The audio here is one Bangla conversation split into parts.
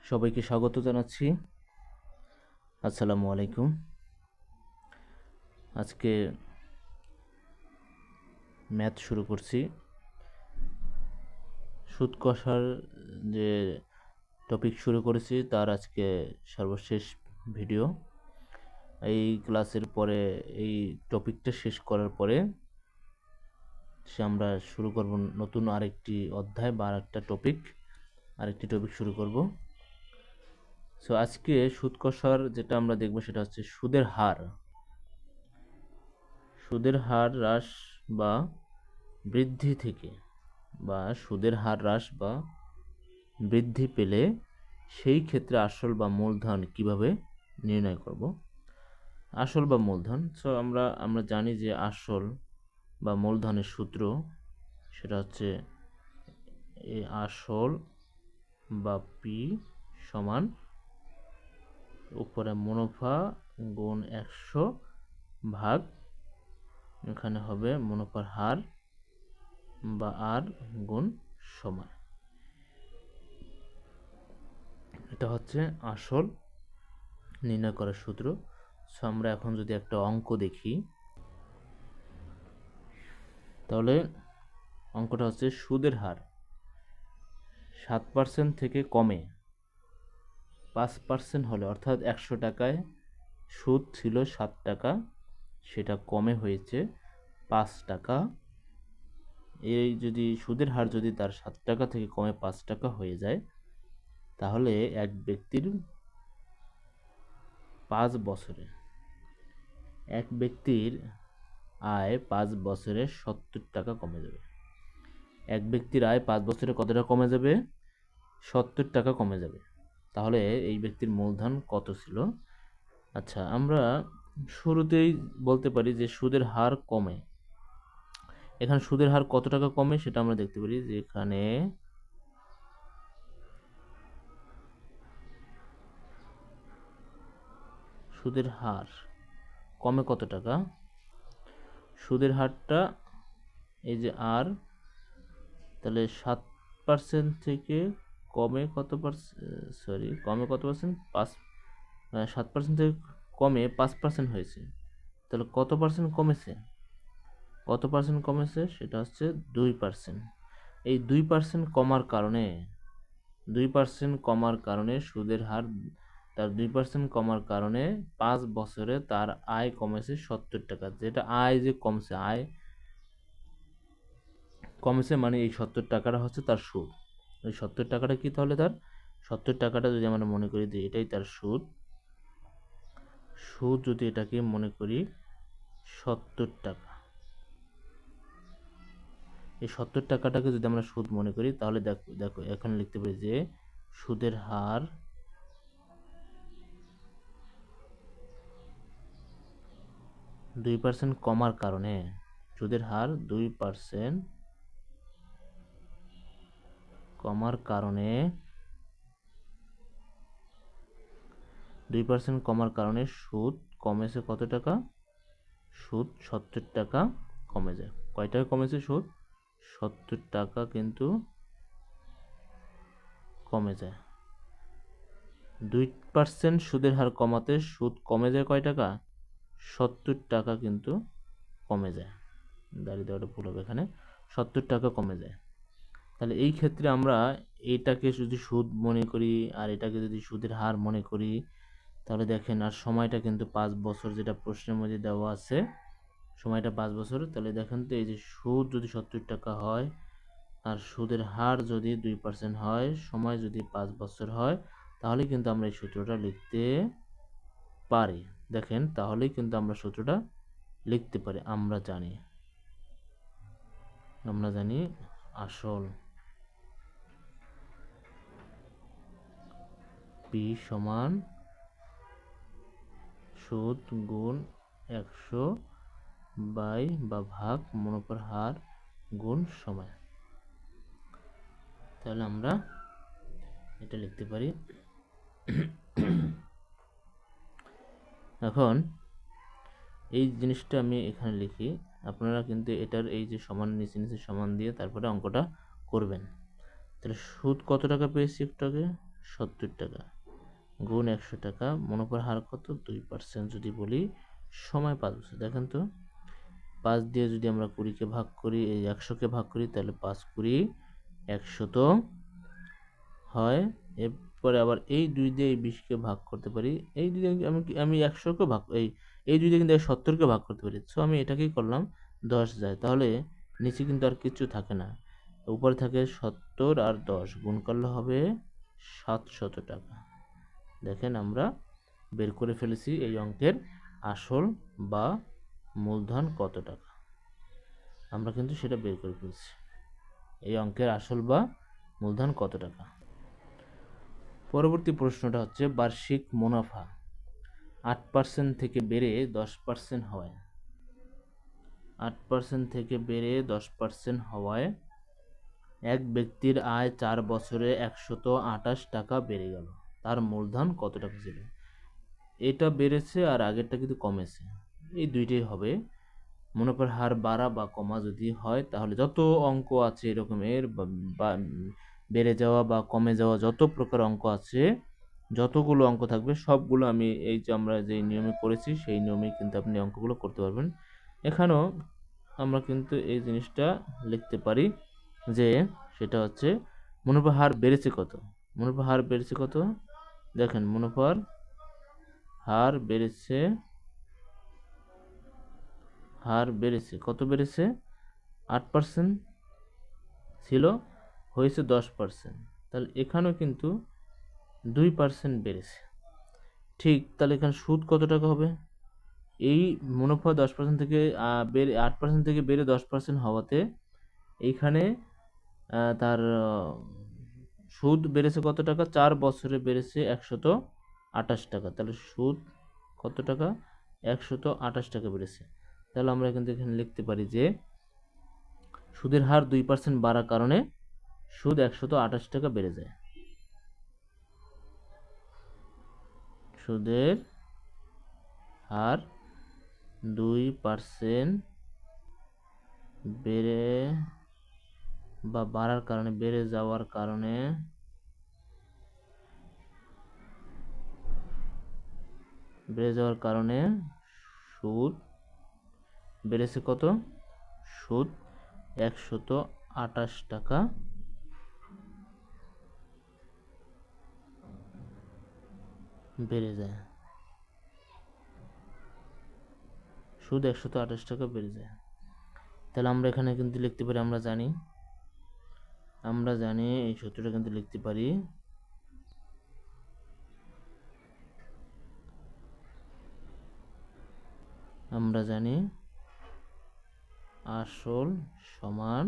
সবাইকে স্বাগত জানাচ্ছি। আসসালামু আলাইকুম। আজকে ম্যাথ শুরু করছি। সুদ কষার যে টপিক শুরু করেছি তার আজকে সর্বশেষ ভিডিও। এই ক্লাসের পরে এই টপিকটা শেষ করার পরে আমরা শুরু করব নতুন আরেকটি অধ্যায় বা আরেকটি টপিক শুরু করব। সো আজকে সুদ কষার যেটা আমরা দেখব সেটা হচ্ছে সুদের হার হ্রাস বা বৃদ্ধি থেকে, বা সুদের হার হ্রাস বা বৃদ্ধি পেলে সেই ক্ষেত্রে আসল বা মূলধন কিভাবে নির্ণয় করব। আসল বা মূলধন, সো আমরা জানি যে আসল বা মূলধনের সূত্র সেটা হচ্ছে এই আসল বা পি সমান উপরে মুনাফা গুণ 100 ভাগ, এখানে হবে মুনাফার হার বা আর গুণ সময়। এটা হচ্ছে আসল নির্ণয় করার সূত্র। সো আমরা এখন যদি একটা অঙ্ক দেখি, তাহলে অঙ্কটা হচ্ছে সুদের হার 7% থেকে কমে 5% হলে, অর্থাৎ 100 টাকায় সুদ ছিল 7 টাকা, সেটা কমে হয়েছে 5 টাকা। এই যদি সুদের হার যদি তার 7 টাকা থেকে কমে 5 টাকা হয়ে যায়, তাহলে এক ব্যক্তির 5 বছরে আয় 5 বছরে 70 টাকা কমে যাবে। এক ব্যক্তির আয় 5 বছরে কত টাকা কমে যাবে? 70 টাকা কমে যাবে। তাহলে এই ব্যক্তির মূলধন কত ছিল? আচ্ছা, আমরা শুরুতেই বলতে পারি যে সুদের হার কমে। এখানে সুদের হার কত টাকা কমে সেটা আমরা দেখতে পারি যে এখানে সুদের হার কমে কত টাকা? সুদের হারটা এই যে আর, তাহলে 7% থেকে কমে কত পার্সেন্ট? 7% থেকে কমে 5% হয়েছে। তাহলে কত পার্সেন্ট কমেছে? সেটা হচ্ছে 2%। এই 2% কমার কারণে সুদের হার, তার 2% কমার কারণে 5 বছরে তার আয় কমেছে 70 টাকা। যেটা আয় যে কমেছে মানে এই 70 টাকাটা হচ্ছে তার সুদ। এই 70 টাকাটা কি? তাহলে তার 70 টাকাটা যদি আমরা মনে করি যে এটাই তার সুদ যদি এটাকে মনে করি 70 টাকা, এই 70 টাকাটাকে যদি আমরা সুদ মনে করি, তাহলে দেখো এখানে লিখতে পারি যে সুদের হার %2 কমার কারণে, সুদের হার 2% কমার কারণে 2% কমার কারণে সুদ কমেছে কত টাকা? সুদ 70 টাকা কমে যায়। কয় টাকা কমেছে সুদ? 70 টাকা কিন্তু কমে যায়। 2% সুদের হার কমাতে সুদ কমে যায় কয় টাকা? 70 টাকা কিন্তু কমে যায়। দাঁড়িয়ে দেওয়াটা ভুল হবে, এখানে 70 টাকা কমে যায়। তাহলে এই ক্ষেত্রে আমরা এটাকে যদি সুদ মনে করি আর এটাকে যদি সুদের হার মনে করি, তাহলে দেখেন আর সময়টা কিন্তু 5 বছর, যেটা প্রশ্নের মধ্যে দেওয়া আছে সময়টা 5 বছর। তাহলে দেখেন তো এই যে সুদ যদি 70 টাকা হয় আর সুদের হার যদি 2% হয়, সময় যদি 5 বছর হয়, তাহলে কিন্তু আমরা এই সূত্রটা লিখতে পারি। দেখেন, তাহলেই কিন্তু আমরা সূত্রটা লিখতে পারি। আমরা জানি আসল পি সমান সুদ গুণ 100 বা ভাগ মুনাফার হার গুণ সময়। তাহলে আমরা এটা লিখতে পারি। এখন এই জিনিসটা আমি এখানে লিখি, আপনারা কিন্তু এটার এই যে সমান নিচে সমান দিয়ে তারপরে অঙ্কটা করবেন। তাহলে সুদ কত টাকা পেয়েছি একটু আগে? 70 টাকা গুণ 100 টাকা, মুনাফার হার কত 2% যদি বলি, সময় 5 বছর। দেখেন তো 5 দিয়ে যদি আমরা 20কে ভাগ করি, এই 100কে ভাগ করি, তাহলে 5 20 100 হয়। এরপরে আবার এই 2 দিয়ে এই 20কে ভাগ করতে পারি, এই 2 দিয়ে আমি 100কে ভাগ, এই 2 দিয়ে কিন্তু 70কে ভাগ করতে পারি। সো আমি এটাকেই করলাম 10 যায়, তাহলে নিচে কিন্তু আর কিছু থাকে না, উপরে থাকে 70 আর 10 গুণ করলে হবে 700 টাকা। দেখেন আমরা বের করে ফেলেছি এই অঙ্কের আসল বা মূলধন কত টাকা, আমরা কিন্তু সেটা বের করে ফেলেছি। এই অঙ্কের আসল বা মূলধন কত টাকা। পরবর্তী প্রশ্নটা হচ্ছে বার্ষিক মুনাফা 8% থেকে বেড়ে 10% হওয়ায়, 8% থেকে বেড়ে 10% হওয়ায় এক ব্যক্তির আয় 4 বছরে 128 টাকা বেড়ে গেল, তার মূলধন কত টাকা ছিল? এটা বেড়েছে আর আগেরটা কিন্তু কমেছে, এই দুইটাই হবে। মুনাফার হার বাড়া বা কমা যদি হয়, তাহলে যত অঙ্ক আছে এরকমের বা বেড়ে যাওয়া বা কমে যাওয়া যত প্রকার অঙ্ক আছে, যতগুলো অঙ্ক থাকবে সবগুলো আমি এই যে আমরা যে নিয়মে করেছি সেই নিয়মে কিন্তু আপনি অঙ্কগুলো করতে পারবেন। এখানেও আমরা কিন্তু এই জিনিসটা লিখতে পারি যে সেটা হচ্ছে মুনাফার হার বেড়েছে কত। মুনাফার হার বেড়েছে কত? দেখেন মুনাফার হার বেড়েছে কত বেড়েছে? 8% ছিল, হয়েছে 10%, তাহলে এখানেও কিন্তু 2% বেড়েছে। ঠিক, তাহলে এখানে সুদ কত টাকা হবে? এই মুনাফা 10% থেকে বেড়ে 8% থেকে বেড়ে 10% হওয়াতে এইখানে তার সুদ বেড়েছে কত টাকা? 4 বছরে বেড়েছে 128 টাকা। তাহলে সুদ কত টাকা? 128 টাকা বেড়েছে। তাহলে আমরা কিন্তু এখানে লিখতে পারি যে সুদের হার 2% বাড়ার কারণে সুদ 128 টাকা বেড়ে যায়। সুদের হার 2% বেড়ে বা বাড়ার কারণে, বেড়ে যাওয়ার কারণে সুদ বেড়েছে কত? সুদ 128 টাকা বেড়ে যায়। সুদ 128 টাকা বেড়ে যায়। তাহলে আমরা এখানে কিন্তু লিখতে পারি, আমরা জানি এই সূত্রটা কিন্তু লিখতে পারি আমরা জানি আসল সমান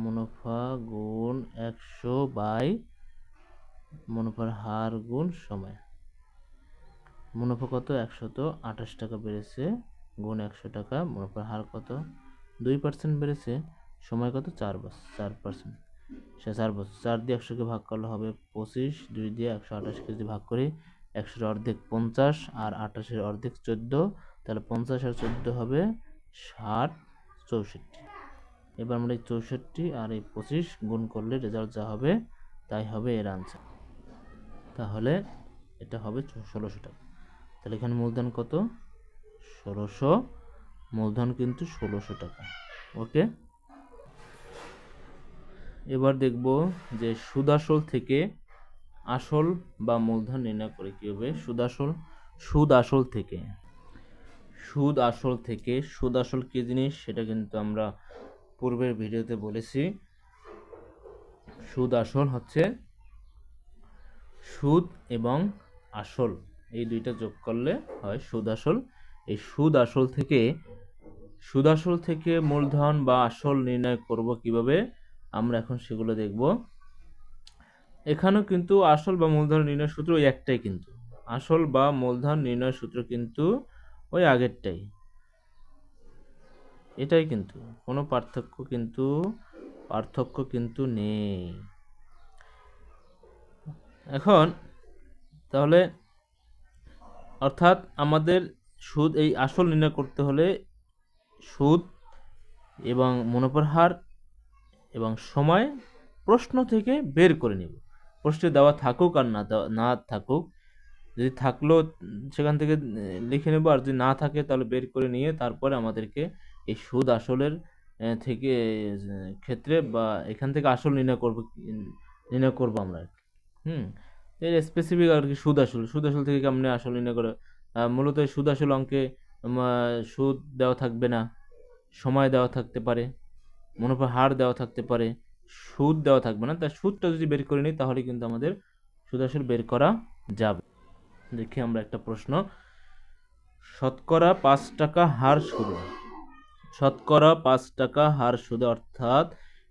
মুনাফা গুণ 100 বাই মুনাফার হার গুণ সময়। মুনাফা কত? 128 টাকা বেড়েছে গুণ 100 টাকা, মুনাফার হার কত? 2% বেড়েছে, সময় কত? 4 বছর, 4%, সে 4 বছর। 4 দিয়ে 100কে ভাগ করলে হবে 25, 2 দিয়ে 128কে যদি ভাগ করি, 100-এর অর্ধেক 50 আর 28-এর অর্ধেক 14, তাহলে 50 আর 14 হবে 60, 64। এবার আমরা এই 64 আর এই 25 গুণ করলে রেজাল্ট যা হবে তাই হবে এর আনসার। তাহলে এটা হবে 1600 টাকা। তাহলে এখানে মূলধন কত? 1600, মূলধন কিন্তু 1600 টাকা। ওকে, এবার দেখব যে সুদ আসল থেকে আসল বা মূলধন নির্ণয় করে কীভাবে। সুদ আসল কি জিনিস সেটা কিন্তু আমরা পূর্বের ভিডিওতে বলেছি। সুদ আসল হচ্ছে সুদ এবং আসল এই দুইটা যোগ করলে হয় সুদ আসল। এই সুদ আসল থেকে মূলধন বা আসল নির্ণয় করব কিভাবে, আমরা এখন সেগুলো দেখব। এখানেও কিন্তু আসল বা মূলধন নির্ণয় সূত্র ওই একটাই, কিন্তু আসল বা মূলধন নির্ণয় সূত্র কিন্তু ওই আগেরটাই, এটাই, কিন্তু কোনো পার্থক্য কিন্তু নেই। এখন তাহলে অর্থাৎ আমাদের সুদ এই আসল নির্ণয় করতে হলে সুদ এবং মুনাফার হার এবং সময় প্রশ্ন থেকে বের করে নেব। প্রশ্নে দেওয়া থাকুক আর না থাকুক, যদি থাকলেও সেখান থেকে লিখে নেব, আর যদি না থাকে তাহলে বের করে নিয়ে তারপরে আমাদেরকে এই সুদ আসলের থেকে ক্ষেত্রে বা এখান থেকে আসল নির্ণয় করবো আমরা আর কি। এর স্পেসিফিক আর কি সুদ আসল থেকে কেমনে আসল নির্ণয় করে। মূলত এই সুদ আসল অঙ্কে সুদ দেওয়া থাকবে না, সময় দেওয়া থাকতে পারে, মুনাফার হার দেওয়া থাকতে পারে, সুদ দেওয়া থাকবে না। তাই সুদটা যদি বের করে নিই তাহলে কিন্তু আমাদের সুদ আসল বের করা যাবে। দেখি আমরা একটা প্রশ্ন, শতকরা 5 টাকা হার সুদে, শতকরা 5 টাকা হার সুদে, অর্থাৎ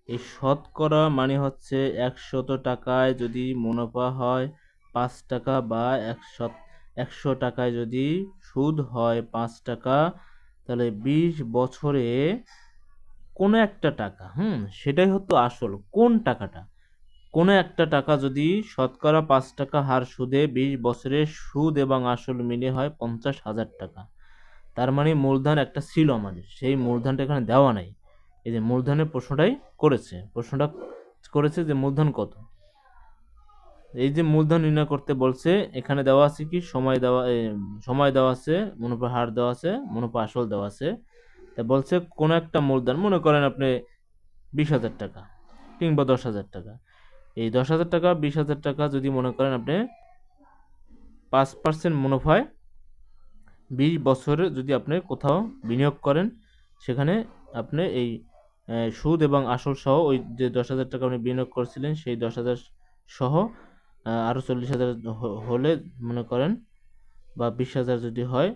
এই শতকরা মানে হচ্ছে 100 টাকায় যদি মুনাফা হয় 5 টাকা, বা 100 টাকায় যদি সুদ হয় 5 টাকা, তাহলে 20 বছরে কোনো একটা টাকা, সেটাই হতো আসল। কোন টাকাটা? কোনো একটা টাকা যদি শতকরা 5 টাকা হার সুদে 20 বছরে সুদ এবং আসল মিলে হয় 50,000 টাকা, তার মানে মূলধন একটা ছিল আমাদের, সেই মূলধনটা এখানে দেওয়া নাই। এই যে মূলধনের প্রশ্নটা করেছে যে মূলধন কত, এই যে মূলধন নির্ণয় করতে বলছে, এখানে দেওয়া আছে কি সময় দেওয়া আছে, মুনাফা হার দেওয়া আছে, মুনাফা আসল দেওয়া আছে। তা বলছে কোন একটা মূলধন, মনে করেন আপনি 20,000 টাকা কিংবা 10,000 টাকা, এই 10,000 টাকা 20,000 টাকা যদি মনে করেন আপনি 5% মুনাফায় 20 বছরে যদি আপনি কোথাও বিনিয়োগ করেন, সেখানে আপনি এই সুদ এবং আসল সহ ওই যে 10,000 টাকা আপনি বিনিয়োগ করেছিলেন সেই 10,000 সহ আরও 40,000 হলে মনে করেন, বা 20,000 যদি হয়,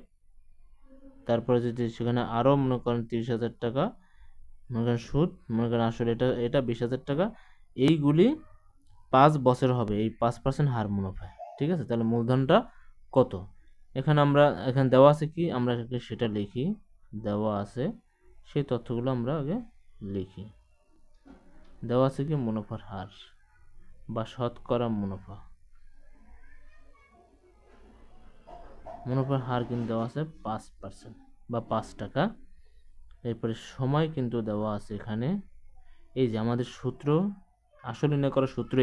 তারপরে যদি সেখানে আরও মনে করেন 30,000 টাকা মনে করেন সুদ, মনে করেন আসলে এটা 20,000 টাকা, এইগুলি 5 বছর হবে এই 5% হার মুনাফায়। ঠিক আছে, তাহলে মূলধনটা কত? এখানে দেওয়া আছে কি, আমরা সেটা লিখি। দেওয়া আছে সেই তথ্যগুলো আমরা আগে লিখি। দেওয়া আছে কি মুনাফার হার বা শতকরা মুনাফার হার কিন্তু দেওয়া আছে 5% বা 5 টাকা। এরপরে সময় কিন্তু দেওয়া আছে এখানে। এই যে আমাদের সূত্র, আসল নির্ণয় করার সূত্র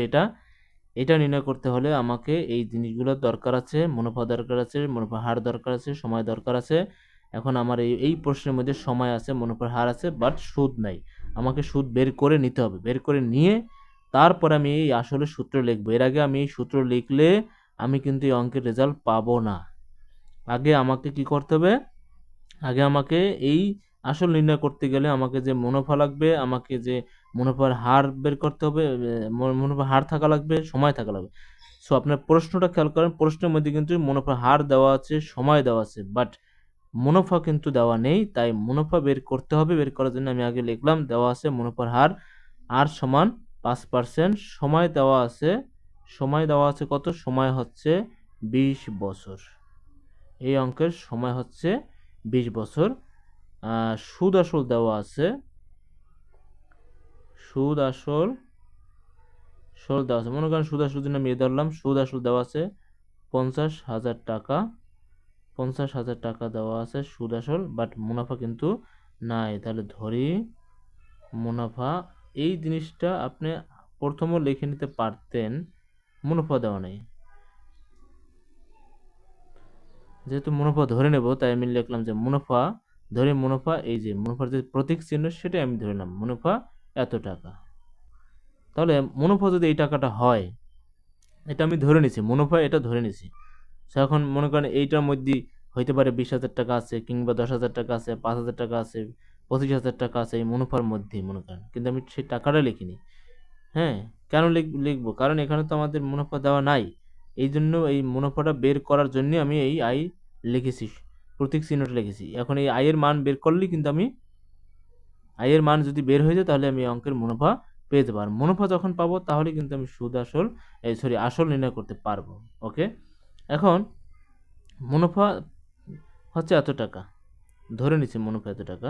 এটা নির্ণয় করতে হলে আমাকে এই জিনিসগুলোর দরকার আছে, মুনাফা দরকার আছে, মুনাফা হার দরকার আছে, সময় দরকার আছে। এখন আমার এই প্রশ্নের মধ্যে সময় আছে, মুনাফার হার আছে, বাট সুদ নাই। আমাকে সুদ বের করে নিতে হবে, বের করে নিয়ে তারপর আমি এই আসলে সূত্র লিখবো। এর আগে আমি এই সূত্র লিখলে আমি কিন্তু এই অঙ্কের রেজাল্ট পাবো না। আগে আমাকে কি করতে হবে, আগে আমাকে এই আসল নির্ণয় করতে গেলে আমাকে যে মুনাফা লাগবে, আমাকে যে মুনাফার হার বের করতে হবে, মুনাফার হার থাকা লাগবে, সময় থাকা লাগবে। সো আপনার প্রশ্নটা খেয়াল করেন, প্রশ্নের মধ্যে কিন্তু মুনাফার হার দেওয়া আছে, সময় দেওয়া আছে, বাট মুনাফা কিন্তু দেওয়া নেই। তাই মুনাফা বের করতে হবে। বের করার জন্য আমি আগে লিখলাম দেওয়া আছে মুনাফার হার আর সমান 5%, সময় দেওয়া আছে কত, সময় হচ্ছে 20 বছর। এই অঙ্কের সময় হচ্ছে 20 বছর। সুদ আসল দেওয়া আছে, মনে করেন সুদ আসল জন্য আমি ধরলাম, সুদ আসল দেওয়া আছে 50,000 টাকা, 50,000 টাকা দেওয়া আছে সুদ আসল, বাট মুনাফা কিন্তু নাই। তাহলে ধরি মুনাফা, এই জিনিসটা আপনি প্রথমে লিখে নিতে পারতেন, মুনাফা দেওয়া নেই, যেহেতু মুনাফা ধরে নেব তাই আমি লিখলাম যে মুনাফা, এই যে মুনাফার যে প্রতীক চিহ্ন সেটাই আমি ধরলাম, মুনাফা এত টাকা। তাহলে মুনাফা যদি এই টাকাটা হয়, এটা আমি ধরে নিছি, মুনাফা এটা ধরে নিছি। এখন মনে করেন এইটার মধ্যে হইতে পারে 20,000 টাকা আছে, কিংবা 10,000 টাকা আছে, 5,000 টাকা আছে, 25,000 টাকা আছে এই মুনাফার মধ্যে মনে করেন, কিন্তু আমি সেই টাকাটা লিখিনি। কেন লিখবো? কারণ এখানে তো আমাদের মুনাফা দেওয়া নাই। এই জন্য এই মুনাফাটা বের করার জন্য আমি এই আই লিখেছি, প্রতীক চিহ্নটা লিখেছি। এখন এই আয়ের মান বের করলেই কিন্তু আমি, আয়ের মান যদি বের হয়ে যায় তাহলে আমি অঙ্কের মুনাফা পেয়ে যাবো। আর মুনাফা যখন পাবো তাহলে কিন্তু আমি আসল নির্ণয় করতে পারবো। ওকে, এখন মুনাফা হচ্ছে এত টাকা, ধরে নিচ্ছি মুনাফা এত টাকা।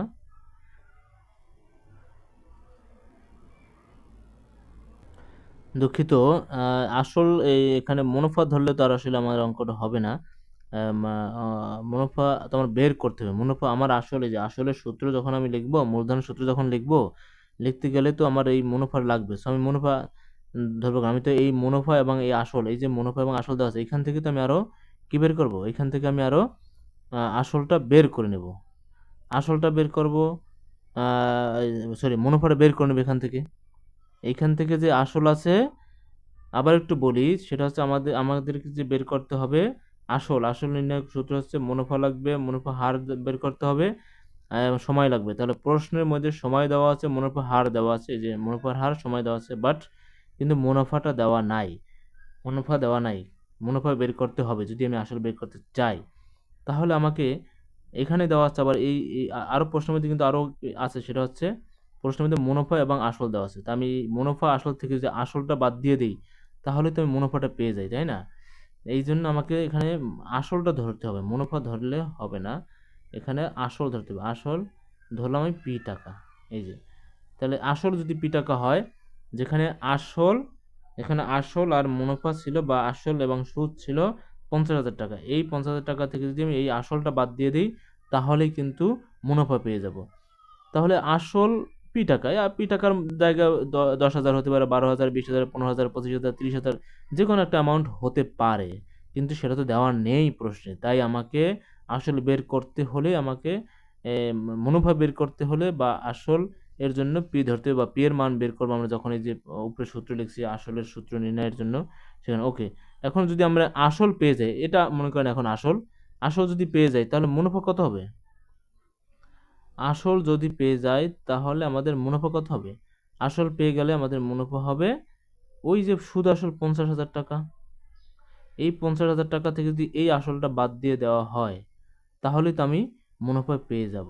দুঃখিত, আসল এখানে মুনাফা ধরলে তো আর আসলে আমার অঙ্কটা হবে না। মুনাফা তোমার বের করতে হবে। মুনাফা আমার আসলে যে আসলের সূত্র যখন আমি লিখবো, মূলধনের সূত্র যখন লিখতে গেলে তো আমার এই মুনাফা লাগবে। সো আমি মুনাফা ধরবো আমি তো এই মুনাফা এবং এই আসল, এই যে মুনাফা এবং আসল দেওয়া আছে, এখান থেকে তো আমি আরো কি বের করব, এখান থেকে আমি আরো আসলটা বের করে নেব, আসলটা বের করব, সরি মুনাফাটা বের করে নেব এখান থেকে যে আসল আছে। আবার একটু বলি, সেটা হচ্ছে আমাদেরকে যে বের করতে হবে আসল নির্ণয়ের সূত্র হচ্ছে মুনাফা লাগবে, মুনাফা হার বের করতে হবে, সময় লাগবে। তাহলে প্রশ্নের মধ্যে সময় দেওয়া আছে, মুনাফা হার দেওয়া আছে, এই যে মুনাফার হার সময় দেওয়া আছে, বাট কিন্তু মুনাফাটা দেওয়া নাই, মুনাফা দেওয়া নাই। মুনাফা বের করতে হবে যদি আমি আসল বের করতে চাই, তাহলে আমাকে এখানে দেওয়া আছে। আবার আরো প্রশ্নের মধ্যে কিন্তু আরো আছে, সেটা হচ্ছে প্রশ্নের মধ্যে মুনাফা এবং আসল দেওয়া আছে। তা আমি মুনাফা আসল থেকে যদি আসলটা বাদ দিয়ে দিই, তাহলে তো আমি মুনাফাটা পেয়ে যাই, তাই না? এই জন্য আমাকে এখানে আসলটা ধরতে হবে, মুনাফা ধরলে হবে না, এখানে আসল ধরতে হবে। আসল ধরলাম আমি পি টাকা, এই যে, তাহলে আসল যদি পি টাকা হয়, যেখানে আসল, এখানে আসল আর মুনাফা ছিল বা আসল এবং সুদ ছিল 50,000 টাকা, এই 50,000 টাকা থেকে যদি আমি এই আসলটা বাদ দিয়ে দিই, তাহলেই কিন্তু মুনাফা পেয়ে যাব। তাহলে আসল পি টাকায়, আর পি টাকার জায়গায় 10,000 হতে পারে, 12,000, 20,000, 15,000, 25,000, 30,000, যে কোনো একটা অ্যামাউন্ট হতে পারে, কিন্তু সেটা তো দেওয়া নেই প্রশ্নে। তাই আমাকে আসল বের করতে হলে, আমাকে মুনাফা বের করতে হলে বা আসল এর জন্য পি ধরতে হবে, বা পি এর মান বের করবো আমরা যখন এই যে উপরে সূত্র লিখছি আসলের সূত্র নির্ণয়ের জন্য, সেখানে ওকে। এখন যদি আমরা আসল পেয়ে যাই, এটা মনে করেন এখন আসল যদি পেয়ে যাই, তাহলে মুনাফা কত হবে? আসল যদি পেয়ে যাই, তাহলে আমাদের মুনাফা কত হবে? আসল পেয়ে গেলে আমাদের মুনাফা হবে ওই যে সুদ আসল 50,000 টাকা, এই 50,000 টাকা থেকে যদি এই আসলটা বাদ দিয়ে দেওয়া হয়, তাহলে তো আমি মুনাফা পেয়ে যাব।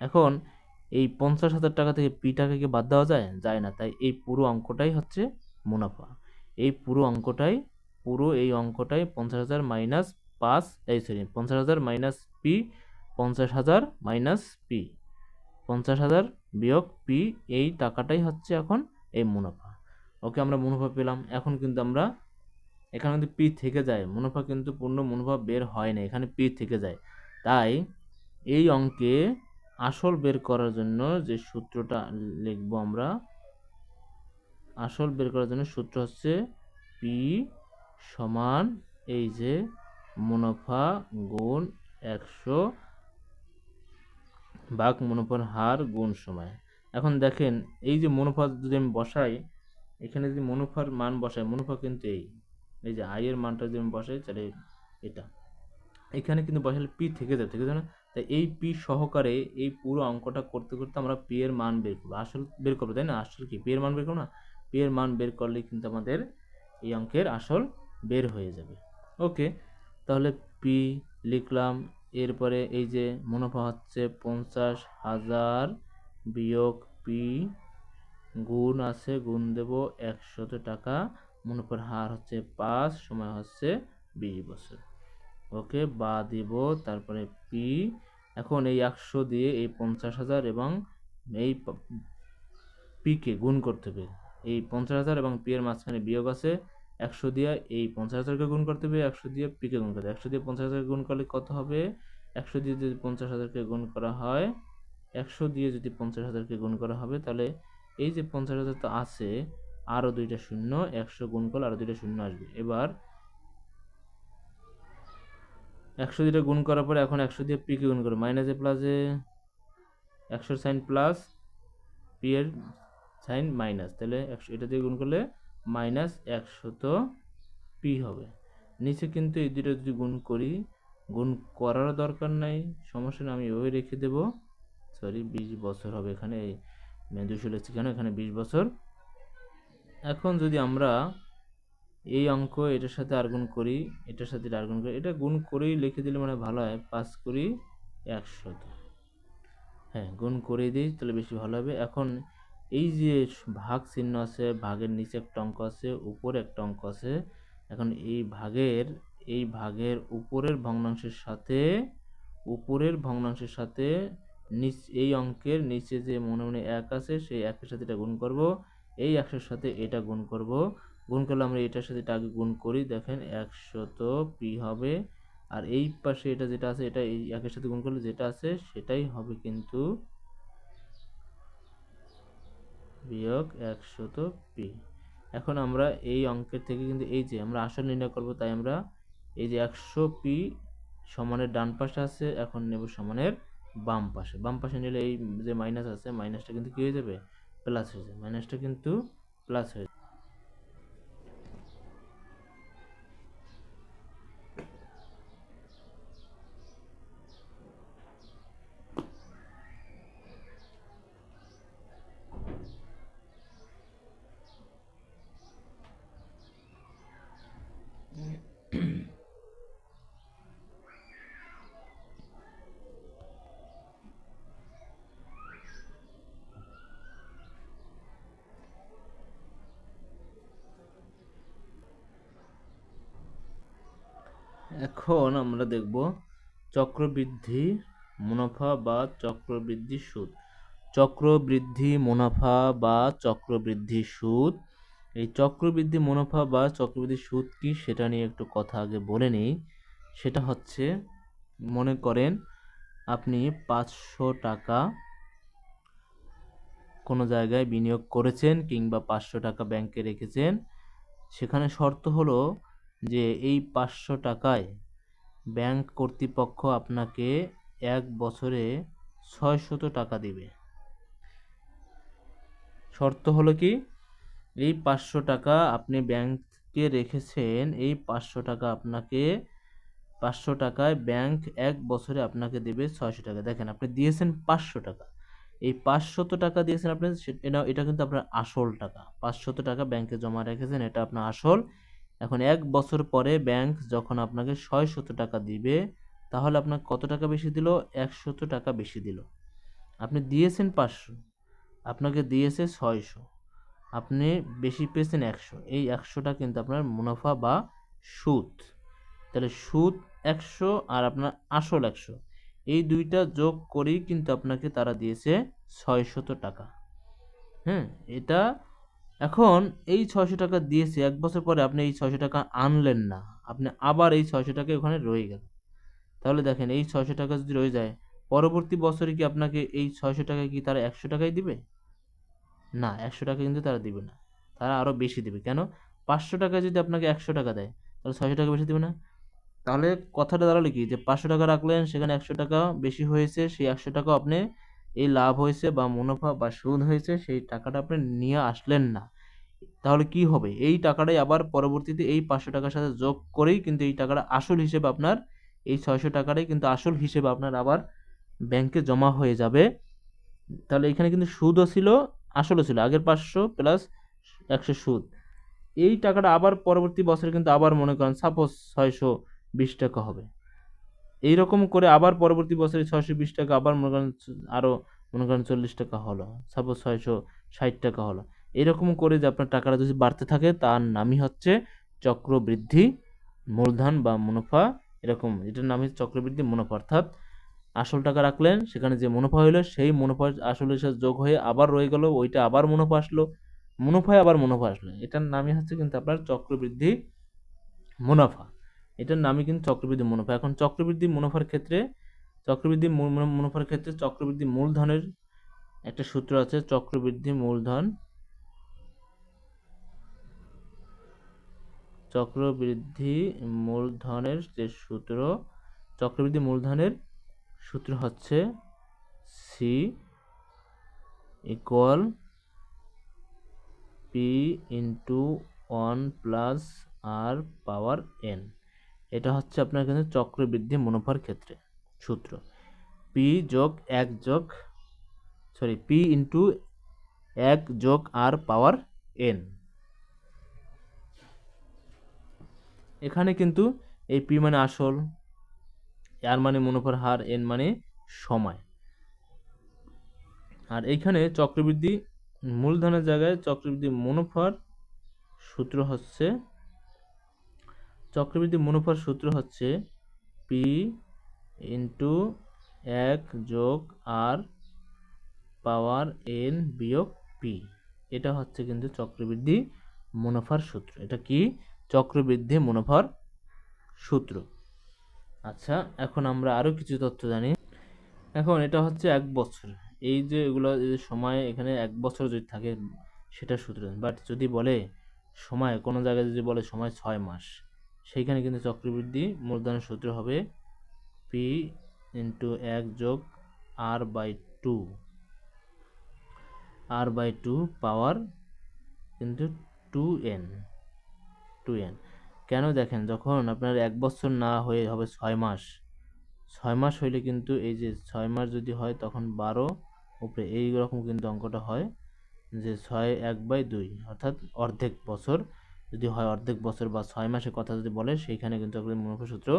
এখন এই 50,000 টাকা থেকে পি টাকাকে বাদ দেওয়া যায় না, তাই এই পুরো অঙ্কটাই হচ্ছে মুনাফা। এই পুরো অঙ্কটাই, এই অঙ্কটাই 50,000 মাইনাস 5, এই sorry 50,000 minus P, 50,000 minus P, 50,000 বিয়োগ পি, এই টাকাটাই হচ্ছে এখন এই মুনাফা। ওকে, আমরা মুনাফা পেলাম। এখন কিন্তু আমরা, এখানে কিন্তু পি থেকে যায়, মুনাফা কিন্তু পূর্ণ মুনাফা বের হয় না, এখানে পি থেকে যায়। তাই এই অঙ্কে আসল বের করার জন্য যে সূত্রটা লিখবো আমরা, আসল বের করার জন্য সূত্র হচ্ছে পি সমান এই যে মুনাফা গুণ 100 ভাগ মুনাফার হার গুণ সময়। এখন দেখেন, এই যে মুনাফা যদি আমি বসাই, এখানে যদি মুনাফার মান বসাই, মুনাফা কিন্তু এই যে আয়ের মানটা যদি আমি বসাই, তাহলে এটা এখানে কিন্তু বসালে পি থেকে যাবে না। তাই এই পি সহকারে এই পুরো অঙ্কটা করতে করতে আমরা পি এর মান বের করবো, আসল বের করবো, তাই না? আসল কি পি এর মান বের করবো না? পি এর মান বের করলে কিন্তু আমাদের এই অঙ্কের আসল বের হয়ে যাবে। ওকে, তাহলে পি লিখলাম। এরপরে এই যে মুনাফা হচ্ছে 50,000 বিয়োগ পি, গুণ আছে, গুণ দেব 100 টাকা, মুনাফার হার হচ্ছে 5, সময় হচ্ছে 20 বছর। ওকে, বা দিব, তারপরে পি। এখন এই 100 দিয়ে এই 50,000 এবং এই পিকে গুণ করতে হবে। এই 50,000 এবং পি এর মাঝখানে বিয়োগ আছে, 100 দিয়ে এই 50,000কে গুণ করতে হবে, 100 দিয়ে পিকে গুণ করতে হবে। 100 দিয়ে 50,000কে গুণ করলে কত হবে? 100 দিয়ে যদি 50,000কে গুণ করা হয়, 100 দিয়ে যদি 50,000কে গুণ করা হবে, তাহলে এই যে 50,000 তো আছে, আরো দুইটা শূন্য, 100 গুণ করলে আরো দুইটা শূন্য আসবে। এবার 100 দিয়ে গুণ করার পরে এখন 100 দিয়ে পি কে গুণ করো, মাইনাসে প্লাসে, 100 সাইন প্লাস, পি এর সাইন মাইনাস, তাহলে 100 এটা দিয়ে গুণ করলে মাইনাস 100 পি হবে। নিচে কিন্তু এই দুটো যদি গুণ করি, গুণ করার দরকার নাই, সমস্যা নেই, আমি ওই রেখে দেব। সরি, 20 বছর হবে এখানে, এই 200 লিখছি কেন, এখানে 20 বছর। এখন যদি আমরা এই অঙ্ক এটার সাথে আর গুণ করি, এটার সাথে আর গুণ করি, এটা গুণ করেই লিখে দিলে মানে ভালো হয়, 5 করি 100, হ্যাঁ গুণ করে দিই তাহলে বেশি ভালো হবে। এখন এই যে ভাগ চিহ্ন আছে, ভাগের নিচে একটা অঙ্ক আছে, উপরে একটা অঙ্ক আছে। এখন এই ভাগের উপরের ভগ্নাংশের সাথে এই অঙ্কের নিচে যে মনে মনে 1 আছে, সেই 1-এর সাথে এটা গুণ করব, এই 100-এর সাথে এটা গুণ করব। গুণ করলে আমরা এটার সাথে এটা আগে গুণ করি, দেখেন 100 পি হবে, আর এই পাশে এটা যেটা আছে, এটা এই 1-এর সাথে গুণ করলে যেটা আছে সেটাই হবে কিন্তু বিয়োগ 100 পি। এখন আমরা এই অঙ্কের থেকে কিন্তু এই যে আমরা আসল নির্ণয় করব, তাই আমরা এই যে 100p সমানের ডান পাশে আছে, এখন নেব সমানের বাম পাশে। বাম পাশে নিলে এই যে মাইনাস আছে, মাইনাসটা কিন্তু কি হয়ে যাবে, প্লাস হয়ে যাবে, মাইনাসটা কিন্তু প্লাস হয়ে যাবে। এখন আমরা দেখব চক্রবৃদ্ধি মুনাফা বা চক্রবৃদ্ধি সুদ। চক্রবৃদ্ধি মুনাফা বা চক্রবৃদ্ধি সুদ, এই চক্রবৃদ্ধি মুনাফা বা চক্রবৃদ্ধি সুদ কি সেটা নিয়ে একটু কথা আগে বলে নেই। সেটা হচ্ছে, মনে করেন আপনি 500 টাকা কোনো জায়গায় বিনিয়োগ করেছেন কিংবা 500 টাকা ব্যাংকে রেখেছেন। সেখানে শর্ত হলো যে এই 500 টাকায় ব্যাংক কর্তৃপক্ষ আপনাকে 1 বছরে 600 টাকা দিবে। শর্ত হলো কি, এই 500 টাকা আপনি ব্যাংকে রেখেছেন, এই 500 টাকা আপনাকে 500 টাকায় ব্যাংক 1 বছরে আপনাকে দেবে 600 টাকা। দেখেন আপনি দিয়েছেন 500 টাকা, এই 500 টাকা দিয়েছেন আপনি, এটা কিন্তু আপনার আসল টাকা। 500 টাকা ব্যাংকে জমা রেখেছেন, এটা আপনার আসল। এখন 1 বছর পরে ব্যাংক যখন আপনাকে 600 টাকা দিবে, তাহলে আপনাকে কত টাকা বেশি দিল, 100 টাকা বেশি দিল। আপনি দিয়েছেন 500, আপনাকে দিয়েছে 600, আপনি বেশি পেয়েছেন 100, এই 100টা কিন্তু আপনার মুনাফা বা সুদ। তাহলে সুদ 100 আর আপনার আসল 100, এই দুইটা যোগ করেই কিন্তু আপনাকে তারা দিয়েছে 600 টাকা। হ্যাঁ, এটা এখন এই 600 টাকা দিয়েছে, 1 বছর পরে আপনি এই 600 টাকা আনলেন না, আপনি আবার এই 600 টাকা ওখানে রয়ে গেল। তাহলে দেখেন এই 600 টাকা যদি রয়ে যায়, পরবর্তী বছরে কি আপনাকে এই 600 টাকায় কি তারা 100 টাকাই দিবে? না, 100 টাকা কিন্তু তারা দিবে না, তারা আরো বেশি দিবে। কেন? 500 টাকায় যদি আপনাকে 100 টাকা দেয়, তাহলে 600 টাকা বেশি দিবে না? তাহলে কথাটা দাঁড়ালো কি, যে 500 টাকা রাখলেন, সেখানে 100 টাকা বেশি হয়েছে, সেই 100 টাকা আপনি এই লাভ হয়েছে বা মুনাফা বা সুদ হয়েছে, সেই টাকাটা আপনি নিয়ে আসলেন না। তাহলে কি হবে, এই টাকাটাই আবার পরবর্তীতে এই 500 টাকার সাথে যোগ করেই কিন্তু এই টাকাটা আসল হিসেবে আপনার, এই 600 টাকাটাই কিন্তু আসল হিসেবে আপনার আবার ব্যাংকে জমা হয়ে যাবে। তাহলে এখানে কিন্তু সুদও ছিল, আসলও ছিল, আগের 500 প্লাস 100 সুদ। এই টাকাটা আবার পরবর্তী বছরে কিন্তু আবার মনে করেন সাপোজ 620 টাকা হবে। এইরকম করে আবার পরবর্তী বছরে 620 টাকা, আবার মনে করেন আরো মনে করেন 40 টাকা হলো, সাপোজ 660 টাকা হলো। এরকম করে যে আপনার টাকাটা যদি বাড়তে থাকে, তার নামই হচ্ছে চক্রবৃদ্ধি মূলধন বা মুনাফা। এরকম এটার নাম হচ্ছে চক্রবৃদ্ধি মুনাফা। অর্থাৎ আসল টাকা রাখলেন, সেখানে যে মুনাফা হইলো, সেই মুনাফা আসলের সাথে যোগ হয়ে আবার রয়ে গেল, ওইটা আবার মুনাফা আসলো, মুনাফায় আবার মুনাফা আসলো। এটার নামই হচ্ছে কিন্তু আপনার চক্রবৃদ্ধি মুনাফা। এটার নামই কিন্তু চক্রবৃদ্ধি মুনাফা। এখন চক্রবৃদ্ধি মুনাফার ক্ষেত্রে, চক্রবৃদ্ধি মূলধনের একটা সূত্র আছে। চক্রবৃদ্ধি মূলধনের যে সূত্র, চক্রবৃদ্ধি মূলধনের সূত্র হচ্ছে C equal P into 1 plus R power N. এটা হচ্ছে আপনার কিন্তু চক্রবৃদ্ধি মুনাফার ক্ষেত্রে সূত্র। পি ইন্টু 1 যোগ আর পাওয়ার এন। এখানে কিন্তু এই পি মানে আসল, আর মানে মুনাফার হার, এন মানে সময়। আর এইখানে চক্রবৃদ্ধি মূলধনের জায়গায় চক্রবৃদ্ধি মুনাফার সূত্র হচ্ছে পি ইন্টু 1 যোগ আর পাওয়ার এন বিয়োগ পি। এটা হচ্ছে কিন্তু চক্রবৃদ্ধি মুনাফার সূত্র। এটা কি? চক্রবৃদ্ধি মুনাফার সূত্র। আচ্ছা, এখন আমরা আরো কিছু তথ্য জানি। এখন এটা হচ্ছে 1 বছর, এই যে এগুলো সময় এখানে 1 বছর যদি থাকে সেটা সূত্র। বাট যদি বলে সময় কোনো জায়গায় যদি বলে সময় 6 মাস, সেইখানে কিন্তু চক্রবৃদ্ধি মূলধনের সূত্র হবে পি ইন্টু 1 যোগ r/2, r/2 পাওয়ার কিন্তু 2n। কেন দেখেন, যখন আপনার 1 বছর না হয়ে হবে 6 মাস, 6 মাস হইলে কিন্তু এই যে 6 মাস যদি হয় তখন 12 উপরে এইরকম কিন্তু অঙ্কটা হয় যে 6/1/2, অর্থাৎ অর্ধেক বছর যদি হয়, অর্ধেক বছর বা 6 মাসের কথা যদি বলে, সেইখানে কিন্তু আপনাদের মুনাফা সূত্র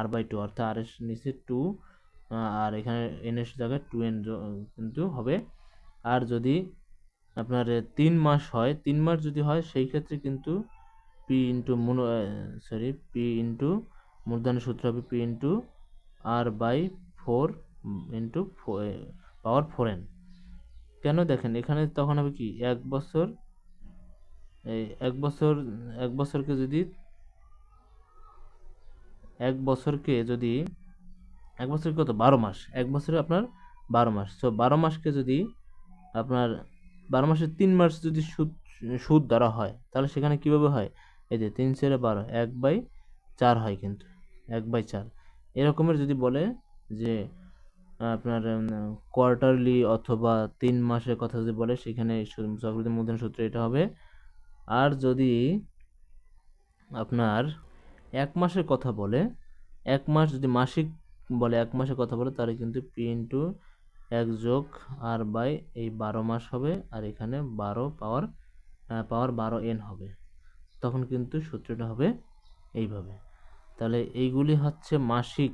r/2, অর্থাৎ r এর নিচে 2 আর এখানে n এর জায়গায় 2n কিন্তু হবে। আর যদি আপনার 3 মাস হয়, 3 মাস যদি হয় সেই ক্ষেত্রে কিন্তু পি ইন্টু মূলধনের সূত্র হবে পি ইন্টু r/4 ইন্টু পাওয়ার 4n। কেন দেখেন, এখানে তখন হবে কি 1 বছর, এই 1 বছর, 1 বছরকে যদি 1 বছরকে যদি 1 বছর কত 12 মাস, 1 বছরে আপনার 12 মাস, তো 12 মাসকে যদি আপনার 12 মাসের 3 মাস যদি সুদ ধরা হয়, তাহলে সেখানে কিভাবে হয়, এই যে 3 × 12 1/4 হয়, কিন্তু 1/4 এরকমের যদি বলে যে আপনার কোয়ার্টারলি অথবা 3 মাসের কথা যদি বলে, সেখানে চক্রবৃদ্ধি মূলধনের সূত্র এটা হবে। আর যদি আপনার 1 মাসের কথা বলে, 1 মাস যদি মাসিক বলে, 1 মাসের কথা বলে, তাহলে কিন্তু পি ইন্টু 1 যোগ r/ এই 12 মাস হবে, আর এখানে 12 পাওয়ার 12n হবে। তখন কিন্তু সূত্রটা হবে এইভাবে। তাহলে এইগুলি হচ্ছে মাসিক,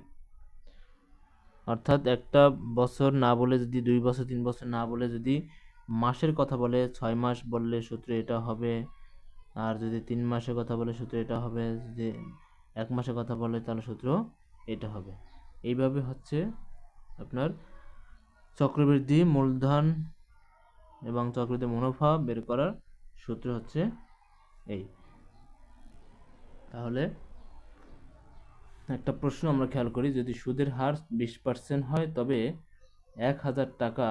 অর্থাৎ একটা বছর না বলে যদি 2 বছর 3 বছর না বলে যদি মাসের কথা বলে, 6 মাস বললে সূত্র এটা হবে। আর যদি 3 মাসের কথা বলে সূত্র এটা হবে, যদি 1 মাসের কথা বলে তাহলে সূত্র এটা হবে। এইভাবে হচ্ছে আপনার চক্রবৃদ্ধি মূলধন এবং চক্রবৃদ্ধি মুনাফা বের করার সূত্র হচ্ছে এই। তাহলে একটা প্রশ্ন আমরা খেয়াল করি, যদি সুদের হার 20% হয় তবে 1000 টাকা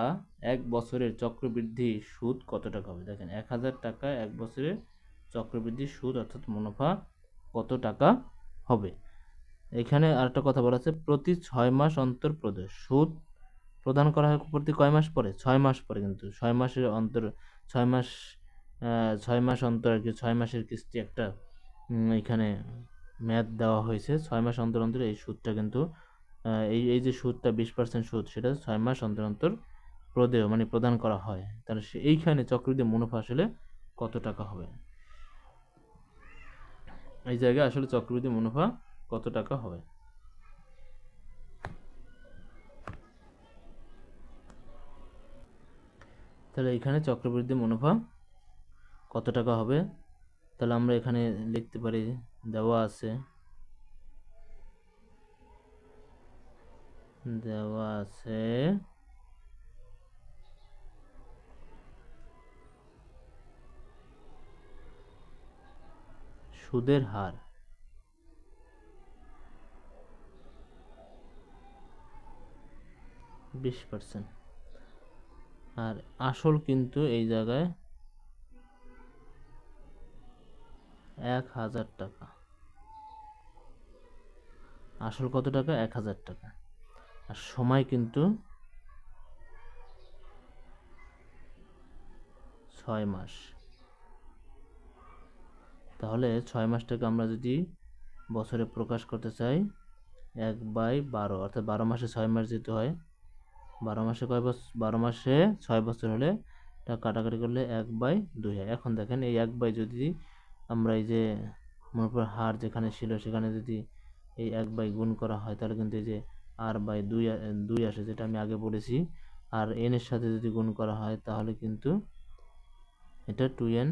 1 বছরের চক্রবৃদ্ধি সুদ কত টাকা হবে? দেখেন 1000 টাকা 1 বছরের চক্রবৃদ্ধি সুদ অর্থাৎ মুনাফা কত টাকা হবে। এখানে আরেকটা কথা বলা আছে, প্রতি 6 মাস অন্তর সুদ প্রদান করা হয় প্রতি কয় মাস পরে? 6 মাস পরে, কিন্তু 6 মাসের অন্তর 6 মাস 6 মাস অন্তর আর কি, 6 মাসের কিস্তি একটা এখানে মেয়াদ দেওয়া হয়েছে। 6 মাস অন্তর অন্তর এই সুদটা কিন্তু এই যে সুদটা 20% সুদ, সেটা 6 মাস অন্তর অন্তর প্রদেয় মানে প্রদান করা হয়। তাহলে এইখানে চক্রবৃদ্ধি মুনাফা আসলে কত টাকা হবে? এই জায়গায় আসলে চক্রবৃদ্ধি মুনাফা কত টাকা হবে? তাহলে এখানে চক্রবৃদ্ধি মুনাফা কত টাকা হবে? তাহলে আমরা এখানে লিখতে পারি, দেওয়া আছে সুদের হার 20%, আর আসল কিন্তু এই জায়গায় 1000 টাকা। আসল কত টাকা? 1000 টাকা। আর সময় কিন্তু 6 মাস। তাহলে 6 মাসটাকে আমরা যদি বছরে প্রকাশ করতে চাই 1/12, অর্থাৎ 12 মাসে 6 মাস যেতে হয়, 12 মাসে কয় বছর? 12 মাসে 6 বছর হলে এটা কাটাকাটি করলে 1/2 হয়। এখন দেখেন এই 1/, যদি আমরা এই যে মুনাফার হার যেখানে ছিল সেখানে যদি এই 1/, গুণ করা হয়, তাহলে কিন্তু এই যে r/2 আসে, যেটা আমি আগে বলেছি। আর n এর সাথে যদি গুণ করা হয় তাহলে কিন্তু এটা 2n।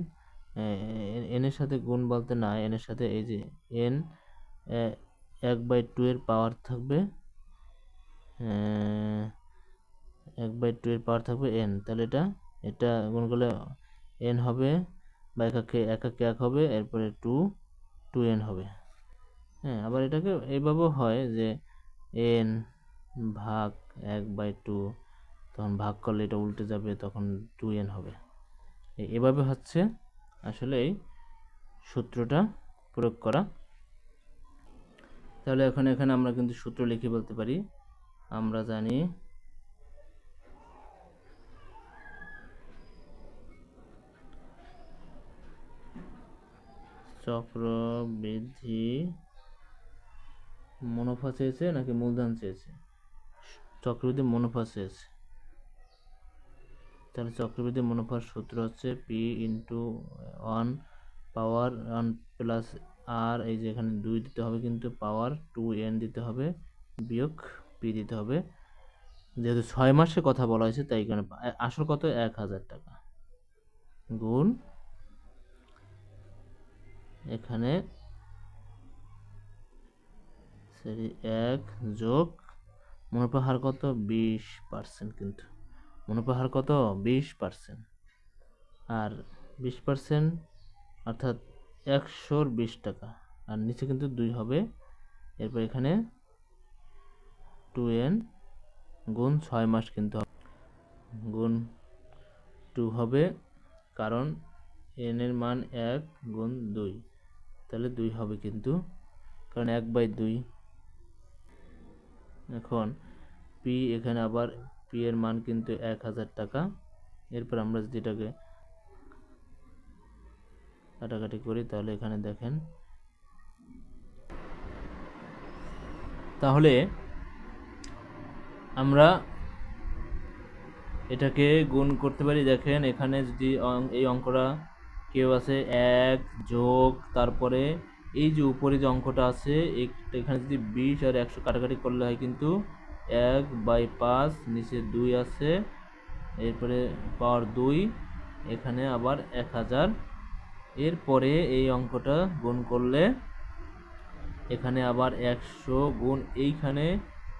n এর সাথে গুণ বলতে না, n এর সাথে এই যে n 1/2 এর পাওয়ার থাকবে, 1/2 এর পাওয়ার থাকবে n। তাহলে এটা গুণ করলে n হবে, বা একাকে 1 হবে, এরপরে 2n হবে। হ্যাঁ, আবার এটাকে এইভাবেও হয় যে n ভাগ 1/2, তখন ভাগ করলে এটা উল্টে যাবে, তখন 2n হবে। এভাবে হচ্ছে আসলে সূত্রটা প্রয়োগ করা। তাহলে এখানে আমরা কিন্তু সূত্র লিখে বলতে পারি, আমরা জানি চক্রবৃদ্ধি মুনাফা চেয়েছে নাকি মূলধন চেয়েছে? চক্রবৃদ্ধি মুনাফা চেয়েছে। তাহলে চক্রবৃদ্ধি মুনাফার সূত্র হচ্ছে পি ইন্টু 1 পাওয়ার 1 প্লাস আর, এই যে এখানে 2 দিতে হবে, কিন্তু পাওয়ার 2n দিতে হবে, বিয়োগ পি দিতে হবে। যেহেতু 6 মাসে কথা বলা হয়েছে তাই এখানে আসল কত 1000 টাকা গুণ এখানে 1 যোগ মুনাফা হার কত 20%, কিন্তু মুনাফা হার কত 20%, আর 20% অর্থাৎ 120 টাকা, আর নিচে কিন্তু 2 হবে। এরপর এখানে 2n গুণ 6 মাস কিন্তু গুণ 2 হবে, কারণ n এর মান 1 গুণ 2, তাহলে 2 হবে কিন্তু, কারণ 1/2। এখন পি, এখানে আবার পি এর মান কিন্তু 1000 টাকা। এরপর আমরা যদি এটাকে কাটাকাটি করি তাহলে এখানে দেখেন, তাহলে আমরা এটাকে গুণ করতে পারি। দেখেন এখানে যদি এই অঙ্কটা কেউ আছে 1 যোগ, তারপরে এই যে উপরে যে অঙ্কটা আছে এখানে যদি 20 আর 100 কাটাকাটি করলে হয় কিন্তু 1/5, নিচে 2 আছে, এরপরে পাওয়ার 2, এখানে আবার 1000। এরপরে এই অঙ্কটা গুণ করলে এখানে আবার 100 গুণ, এইখানে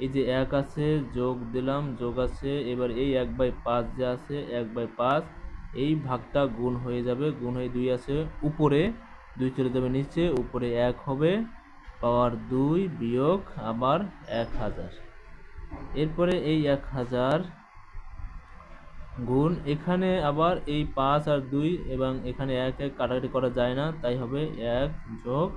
এই যে 1 আছে যোগ দিলাম, যোগ আছে, এবার এই 1/5 যে আছে 1/5, এই ভাগটা গুণ হয়ে যাবে, গুণ হয়ে 2 আছে উপরে, 2 চলে যাবে নিচে, উপরে 1 হবে, পাওয়ার 2 বিয়োগ আবার 1000। এরপরে এই 1000 গুণ এখানে আবার এই 5 আর 2, এবং এখানে 1 1 কাটাকাটি করা যায় না, তাই হবে 1 যোগ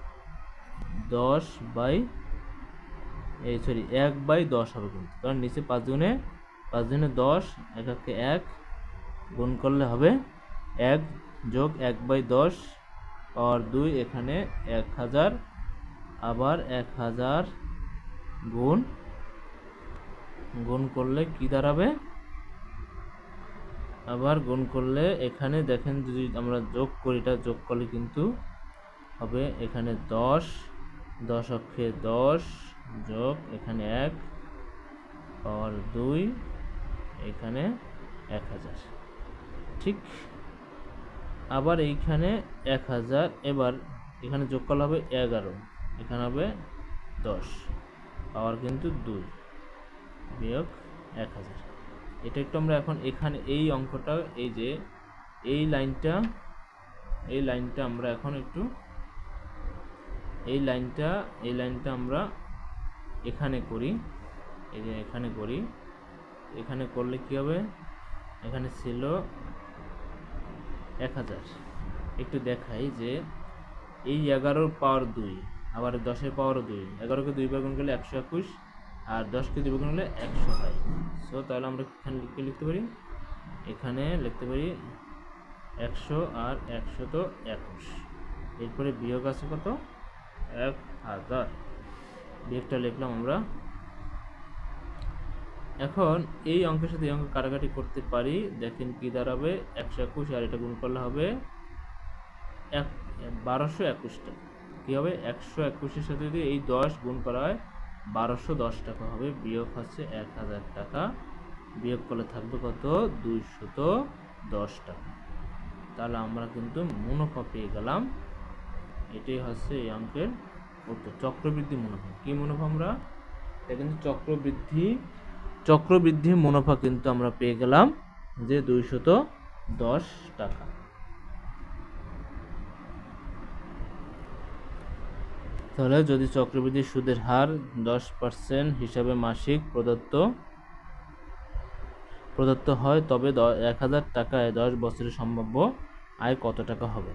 1/10 হবে কিন্তু, কারণ নিচে 5 গুণে 10, 1 1 1 গুণ করলে হবে 1 যোগ 1/10 পাওয়ার 2, এখানে 1000, আবার 1000 গুণ করলে কি দাঁড়াবে, আবার গুণ করলে এখানে দেখেন যদি আমরা যোগ করি, এটা যোগ করলে কিন্তু হবে এখানে 10 অক্ষে 10 যোগ এখানে 1 পাওয়ার 2, এখানে 1000, ঠিক। আবার এইখানে 1000, এবার এখানে যোগ করলে হবে 11, এখানে হবে 10 পাওয়ার কিন্তু 2 বিয়োগ 1000। এটা একটু আমরা এখন এখানে এই অঙ্কটা, এই যে এই লাইনটা আমরা এখন একটু এই লাইনটা আমরা এখানে করি, এই যে এখানে করি, এখানে করলে কি হবে, এখানে ছিল 1000, একটু দেখাই যে এই 11 পাওয়ার 2, আবার 10 পাওয়ার 2, 11কে 2 বার গুণ করলে 121, আর 10কে 2 বার গুণ করলে 100 হয়। সো তাহলে আমরা এখানে লিখতে পারি, এখানে লিখতে পারি 100 আর 121, এরপরে বিয়োগ আছে কত 1000, বিয়োগটা লিখলাম আমরা। এখন এই অঙ্কের সাথে এই অঙ্ক কাটাকাটি করতে পারি, দেখেন কি দাঁড়াবে, 121 আর এটা গুণ করলে হবে 1221 টাকা। কি হবে 121 এর সাথে যদি এই 10 গুণ করা হয় 1210 টাকা হবে, বিয়োগ হচ্ছে 1000 টাকা, বিয়োগ করলে থাকবে কত 210 টাকা। তাহলে আমরা কিন্তু মুনাফা পেয়ে গেলাম। এটাই হচ্ছে এই অঙ্কের উত্তর, চক্রবৃদ্ধি মুনাফা। কি মুনাফা আমরা, এটা কিন্তু চক্রবৃদ্ধি মুনাফা কিন্তু আমরা পেয়ে গেলাম যে 210 টাকা। তাহলে যদি চক্রবৃদ্ধি সুদের হার 10% হিসাবে মাসিক প্রদত্ত হয়, তবে 1000 টাকায় 10 বছরের সম্ভাব্য আয় কত টাকা হবে?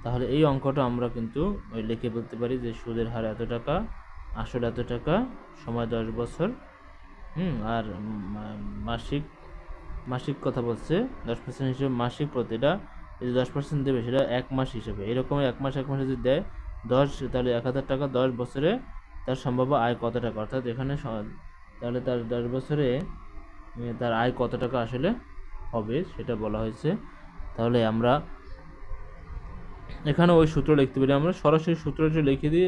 তাহলে এই অঙ্কটা আমরা কিন্তু ওই লিখে বলতে পারি যে সুদের হার এত টাকা, আসল এত টাকা, সময় 10 বছর, আর মাসিক মাসিক কথা বলছে 10% হিসেবে মাসিক প্রতিটা এই যে 10% দেবে সেটা 1 মাস হিসেবে, এরকম 1 মাস যদি দেয় 10, তাহলে 1000 টাকা 10 বছরে তার সম্ভাব্য আয় কত টাকা, অর্থাৎ এখানে তাহলে তার 10 বছরে তার আয় কত টাকা আসলে হবে সেটা বলা হয়েছে। তাহলে আমরা এখানে ওই সূত্র লিখতে পারি, আমরা সরাসরি সূত্রটা লিখে দিই।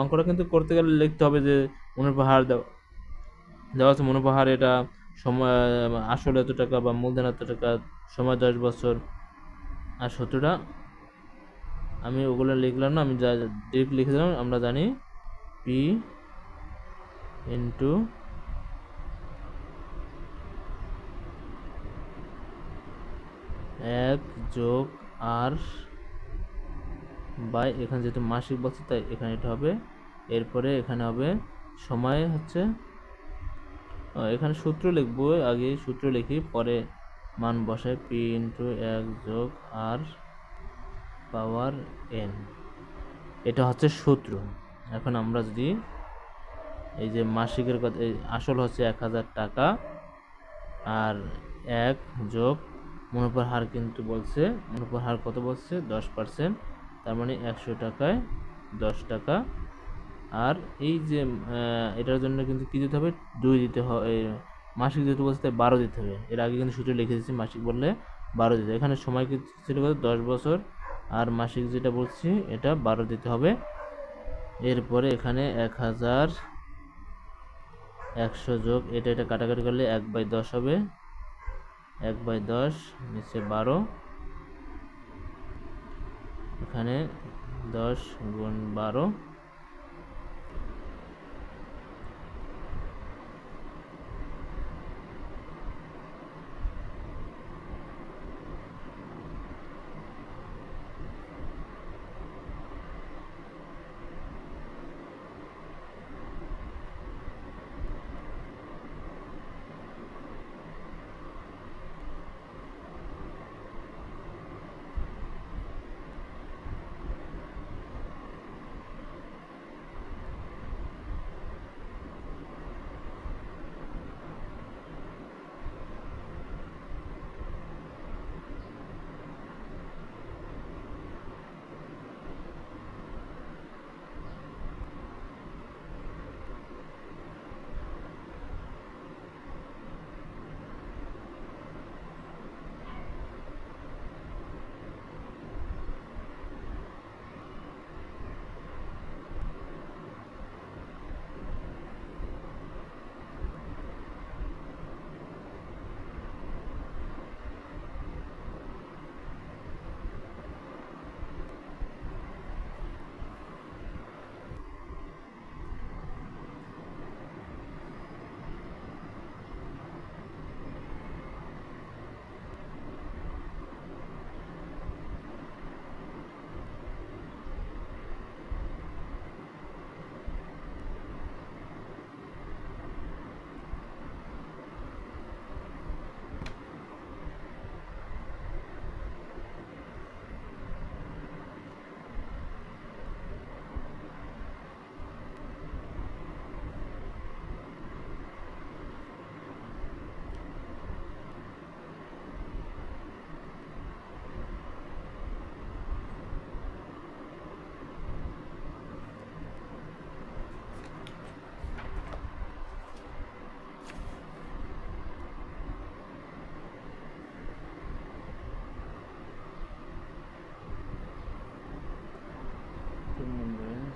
অঙ্কটা কিন্তু করতে গেলে লিখতে হবে যে মুনাফা হার দেওয়া আছে, মুনাফা হার এটা সময় আসলে এত টাকা বা মূলধন এত টাকা, সময় 10 বছর, আর সূত্রটা আমি ওগুলো লিখলাম না, আমি যা ডিরেক্ট লিখে দিলাম। আমরা জানি পি ইন্টু এক যোগ আর বাই, এখানে যেহেতু মাসিক বলছে তাই এখানে এটা হবে, এরপরে এখানে হবে সময় হচ্ছে, এখানে সূত্র লিখবো, আগে সূত্র লিখি পরে মান বসাই, পি ইন্টু এক যোগ আর পাওয়ার এন, এটা হচ্ছে সূত্র। এখন আমরা যদি এই যে মাসিকের কথা, আসল হচ্ছে 1000 টাকা আর 1 যোগ মুনাফার হার কিন্তু বলছে, মুনাফার হার কত বলছে 10%, তার মানে 100 টাকায় 10 টাকা। আর এই যে এটার জন্য কিন্তু কী দিতে হবে, 2 দিতে হবে, মাসিক যেহেতু বলছে তাই 12 দিতে হবে, এর আগে কিন্তু সূত্রে লিখে দিচ্ছি মাসিক বললে 12 দিতে, এখানে সময় কি ছিল 10 বছর, আর মাসিক যেটা বলছি এটা 12 দিতে হবে। এরপরে এখানে 1000 100 যোগ এটা কাটাকাটি করলে 1/10 হবে, 1/10 নিচে 12, এখানে 10 গুণ 12,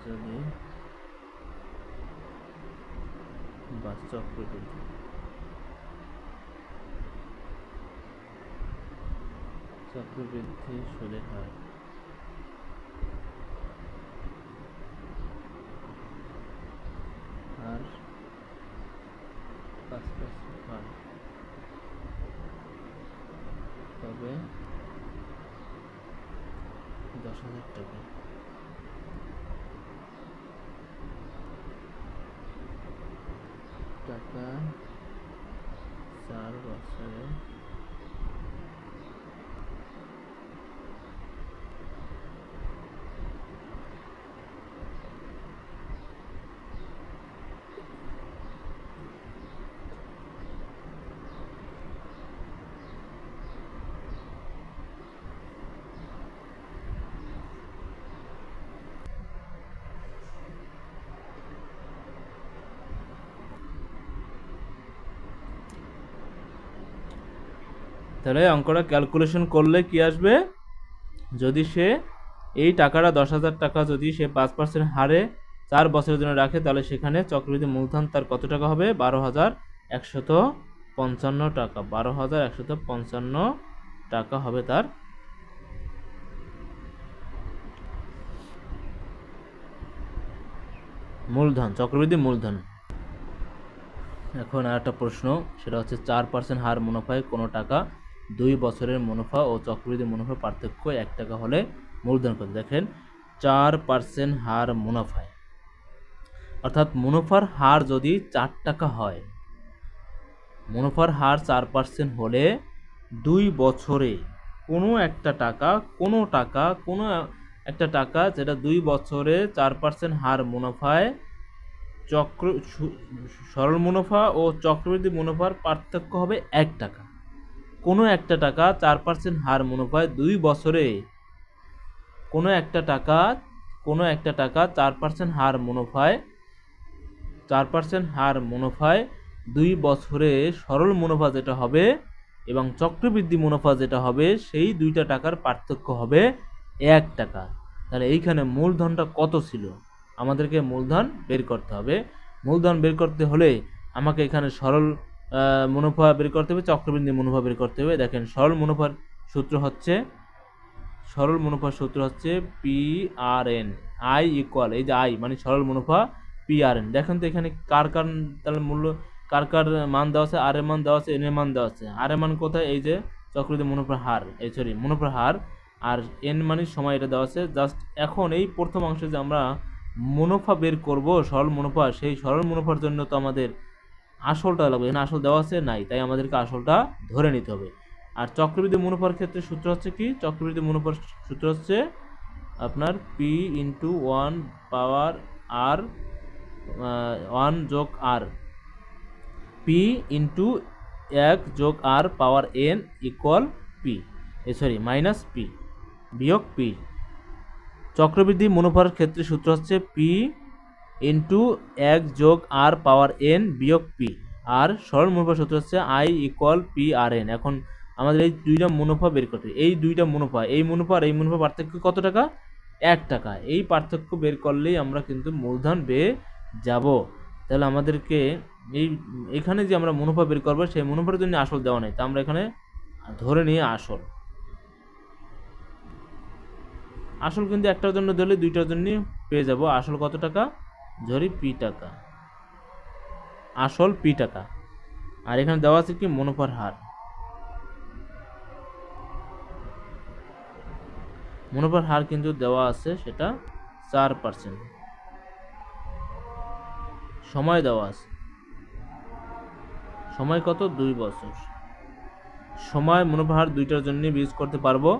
যদি বা চক্রবৃদ্ধি সুদের হার আর 5% হয়, তবে 10,000 টাকা। টাকা 4 বছরে তাহলে অঙ্কটা ক্যালকুলেশন করলে কি আসবে, যদি সে এই টাকাটা 10,000 টাকা যদি সে 5% হারে 4 বছরের জন্য রাখে, তাহলে সেখানে চক্রবৃদ্ধি মূলধন তার কত টাকা হবে, 12,155 টাকা। 12,155 টাকা হবে তার মূলধন, চক্রবৃদ্ধি মূলধন। এখন আর একটা প্রশ্ন, সেটা হচ্ছে 4% হার মুনাফায় কোনো টাকা 2 বছরের মুনাফা ও চক্রবৃদ্ধি মুনাফার পার্থক্য 1 টাকা হলে মূলধন কত। দেখেন 4% হার মুনাফায়, অর্থাৎ মুনাফার হার যদি 4 টাকা হয়, মুনাফার হার 4% হলে 2 বছরে কোনো একটা টাকা যেটা 2 বছরে 4% হার মুনাফায় সরল মুনাফা ও চক্রবৃদ্ধি মুনাফার পার্থক্য হবে 1 টাকা। কোনো একটা টাকা 4% হার মুনাফায় 2 বছরে, কোনো একটা টাকা 4% হার মুনাফায় 2 বছরে সরল মুনাফা যেটা হবে এবং চক্রবৃদ্ধি মুনাফা যেটা হবে, সেই দুইটা টাকার পার্থক্য হবে 1 টাকা। তাহলে এইখানে মূলধনটা কত ছিল, আমাদেরকে মূলধন বের করতে হবে। মূলধন বের করতে হলে আমাকে এখানে সরল মুনাফা বের করতে হবে, চক্রবৃদ্ধি মুনাফা বের করতে হবে। দেখেন সরল মুনাফার সূত্র হচ্ছে PRN, আই ইকুয়াল, এই যে আই মানে সরল মুনাফা, PRN। দেখেন তো এখানে কার তাহলে কার মান দেওয়া আছে, আর এর মান দেওয়া আছে, এন এর মান দেওয়া আছে। আর এর মান কোথায়, এই যে চক্রবৃদ্ধি মুনাফার হার, মুনাফার হার, আর এন মানে সময়, এটা দেওয়া আছে। জাস্ট এখন এই প্রথম অংশে যে আমরা মুনাফা বের করব, সরল মুনাফা, সেই সরল মুনাফার জন্য তো আমাদের আসলটা লাগবে। এখানে আসল দেওয়া আছে নাই, তাই আমাদেরকে আসলটা ধরে নিতে হবে। আর চক্রবৃদ্ধি মুনাফার ক্ষেত্রে সূত্র হচ্ছে কি, চক্রবৃদ্ধি মুনাফার সূত্র হচ্ছে আপনার P × 1 পাওয়ার R, 1 যোগ R, P × 1 যোগ R পাওয়ার N ইকুয়াল মাইনাস P বিয়োগ P। চক্রবৃদ্ধি মুনাফার ক্ষেত্রে সূত্র হচ্ছে P × 1 যোগ R পাওয়ার N বিয়োগ P। আর সরল মুনাফার সূত্র হচ্ছে I ইকুয়াল PRN। এখন আমাদের এই দুইটা মুনাফা বের করতে, এই দুইটা মুনাফা, এই মুনাফা আর এই মুনাফা পার্থক্য কত টাকা, 1 টাকা। এই পার্থক্য বের করলেই আমরা কিন্তু মূলধন পেয়ে যাব। তাহলে আমাদেরকে এখানে যে আমরা মুনাফা বের করবো, সেই মুনাফার জন্য আসল দেওয়া নেই, তা আমরা এখানে ধরে নিয়ে আসল কিন্তু একটার জন্য দিলে দুইটার জন্য পেয়ে যাব। আসল কত টাকা, ধরি P টাকা, আসল P টাকা। আর এখানে দেওয়া আছে কি, মুনাফার হার। মুনাফার হার কিন্তু দেওয়া আছে, সেটা 4%। সময় দেওয়া আছে, সময় কত, 2 বছর। সময় মুনাফার হার দুইটার জন্য ইউজ করতে পারবো।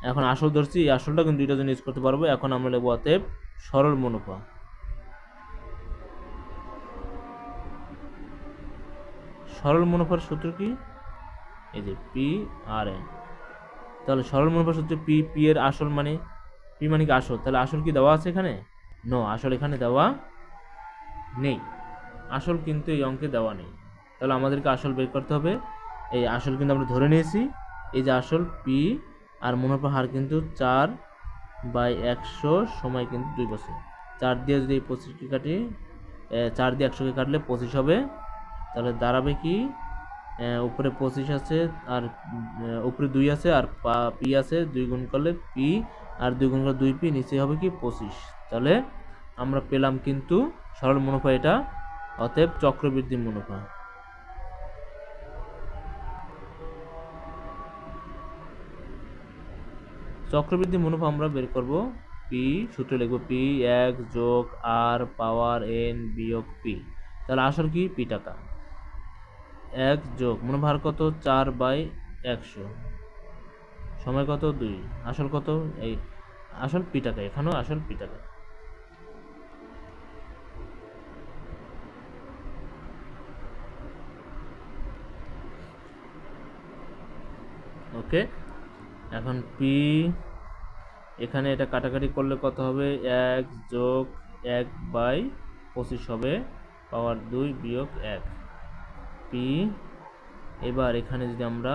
এখন আসল ধরছি, এই আসলটা কিন্তু দুইটার জন্য ইউজ করতে পারবো। এখন আমরা লিখব অতএব সরল মুনাফা। সরল মুনাফার সূত্র কি, এই যে PRN। তাহলে সরল মুনাফার সূত্র P এর আসল মানে, P মানে কি আসল, তাহলে আসল কি দেওয়া আছে এখানে, নো, আসল এখানে দেওয়া নেই। আসল কিন্তু এই অঙ্কে দেওয়া নেই। তাহলে আমাদেরকে আসল বের করতে হবে। এই আসল কিন্তু আমরা ধরে নিয়েছি, এই যে আসল P, আর মুনাফা হার কিন্তু 4/100, সময় কিন্তু 2 বছর। 4 দিয়ে যদি 25কে কাটি, 4 দিয়ে 100কে কাটলে 25 হবে। তাহলে দাঁড়াবে কি, উপরে 25 আছে, আর উপরে 2 আছে, আর P আছে, 2 গুণ করলে P, আর 2 গুণ করলে 2P, নিচে হবে কি 25। তাহলে আমরা পেলাম কিন্তু সরল মুনাফা এটা, অতএব চক্রবৃদ্ধি মুনাফা। চক্রবৃদ্ধি মুনাফা আমরা বের করব, P সূত্র লিখব P 1 যোগ R পাওয়ার N বিয়োগ P। তাহলে আসল কি, P টাকা, 1 যোগ মুনাফা হার কত, 4/100, সময় কত, 2, আসল কত, এই আসল P টাকা, এখানেও আসল P টাকা। ওকে, এখন P, এখানে এটা কাটাকাটি করলে কত হবে, 1 যোগ 1/25 হবে, পাওয়ার 2 বিয়োগ 1 P। এবার এখানে যদি আমরা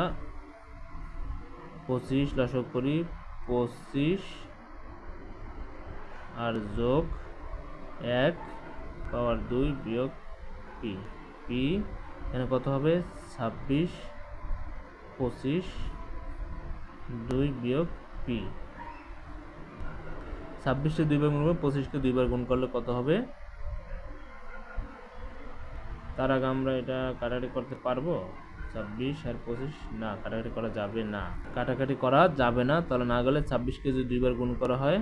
25 লসাগু করি 25 আর যোগ 1 পাওয়ার 2 বিয়োগ পি। পি এখানে কত হবে 26 25 2 বিয়োগ পি। 26কে 2 বার গুণ করবো, 25কে 2 বার গুণ করলে কত হবে? তার আগে আমরা এটা কাটাকাটি করতে পারবো? 26 আর 25 না, কাটাকাটি করা যাবে না। কাটাকাটি করা যাবে না, তাহলে না গেলে 26কে যদি 2 বার গুণ করা হয়,